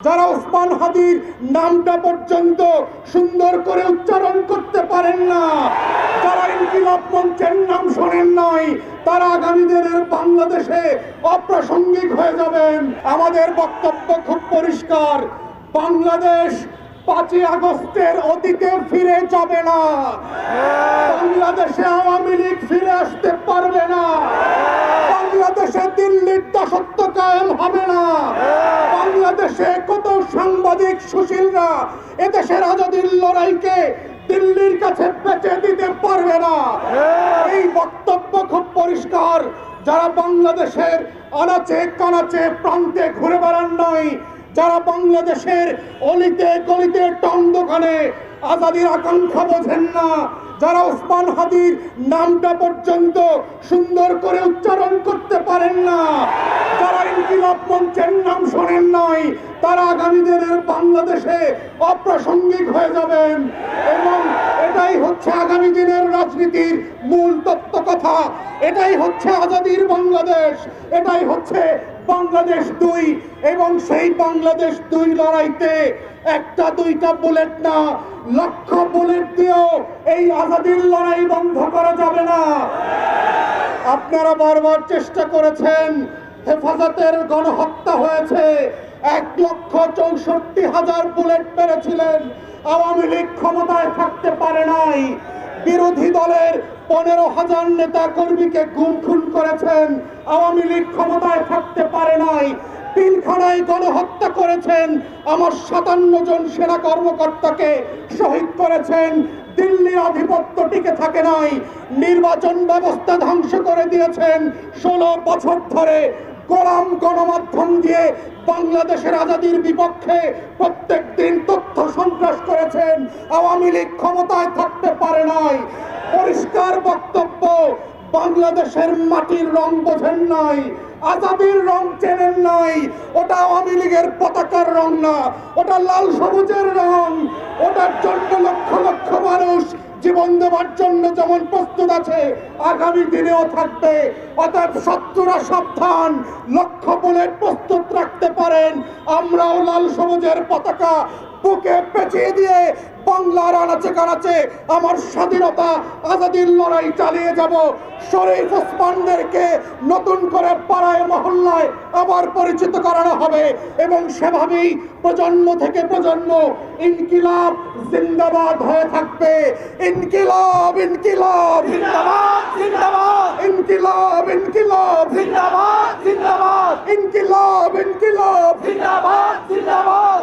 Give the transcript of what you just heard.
যারা ওসমান হাদির নামটা পর্যন্ত সুন্দর করে উচ্চারণ করতে পারেন না, যারা ইনকিলাব মঞ্চের নাম শোনেন নাই, তারা আগামী দিনের বাংলাদেশে অপ্রাসঙ্গিক হয়ে যাবেন। আমাদের বক্তব্য খুব পরিষ্কার, বাংলাদেশ 5ই আগস্টের অতীতে ফিরে যাবে না। বাংলাদেশে আওয়ামী লীগ ফিরে আসতে পারবে না। বাংলাদেশে দিল্লির দাসত্ব কায়েম হবে না। বাংলাদেশে কত সাংবাদিক সুশীলরা এদেশের আজাদীর লড়াইকে দিল্লির কাছে বেচে দিতে পারবে না। এই বক্তব্য খুব পরিষ্কার। যারা বাংলাদেশের আনাচে কানাচে প্রান্তে ঘুরে বেড়ান নাই, যারা বাংলাদেশের অলিতে গলিতে টং দোকানে আজাদীর আকাঙ্ক্ষা বোঝেন না, যারা ওসমান হাদির নামটা পর্যন্ত সুন্দর করে উচ্চারণ করতে পারেন না, যারা ইনকিলাব মঞ্চের নাম শোনেন নাই, তারা আগামী দিনের বাংলাদেশে অপ্রাসঙ্গিক হয়ে যাবেন। এবং এটাই হচ্ছে আগামী দিনের রাজনীতির মূল তত্ত্ব কথা। এটাই হচ্ছে আজাদীর বাংলাদেশ, এটাই হচ্ছে বাংলাদেশ 2। এবং সেই বাংলাদেশ 2 লড়াইতে একটা দুইটা বুলেট না, লক্ষ বুলেট দিয়েও এই আজাদীর লড়াই বন্ধ করা যাবে না। আপনারা বারবার চেষ্টা করেছেন, হেফাজতের গণহত্যা হয়েছে, 1,64,000 বুলেট মেরেছিলেন, আওয়ামী লীগ ক্ষমতায় থাকতে পারে নাই। বিরোধী দলের 15,000 নেতা কর্মীকে গুম খুন করেছেন, আওয়ামী লীগ ক্ষমতায় থাকতে পারে নাই। পিলখানায় গণহত্যা করেছেন, আমার 57 জন সেনা কর্মকর্তাকে শহীদ করেছেন, দিল্লির আধিপত্য টিকে থাকে নাই। নির্বাচন ব্যবস্থা ধ্বংস করে দিয়েছেন 16 বছর ধরে। গোলাম গণমাধ্যম দিয়ে বাংলাদেশের আজাদীর বিপক্ষে প্রত্যেক দিন তথ্য সন্ত্রাস করেছেন, আওয়ামী লীগ ক্ষমতায় থাকতে পারে নাই। পরিষ্কার বক্তব্য, বাংলাদেশের মাটির রং বোঝেন নাই, আজাদীর রং চেনেন নাই। ওটা আওয়ামী লীগের পতাকার রং না, ওটা লাল সবুজের রং। ওটার জন্য লক্ষ লক্ষ মানুষ জীবন দেওয়ার জন্য যেমন প্রস্তুত আছে, আগামী দিনেও থাকবে। অতএব শত্রুরা সাবধান, লক্ষ বুলেট প্রস্তুত রাখতে পারেন। আমরাও লাল সবুজের পতাকা বুকে পেঁচিয়ে দিয়ে বাংলার আনাচে কানাচে আমার স্বাধীনতা আজাদীর লড়াই চালিয়ে যাব। শরীফ ওসমানদেরকে নতুন করে পাড়ায় মহল্লায় আবার পরিচিত করানো হবে এবং সেভাবেই প্রজন্ম থেকে প্রজন্ম ইনকিলাব জিন্দাবাদ হয়ে থাকবে। ইনকিলাব ইনকিলাব জিন্দাবাদ জিন্দাবাদ ইনকিলাব ইনকিলাব জিন্দাবাদ জিন্দাবাদ ইনকিলাব ইনকিলাব জিন্দাবাদ জিন্দাবাদ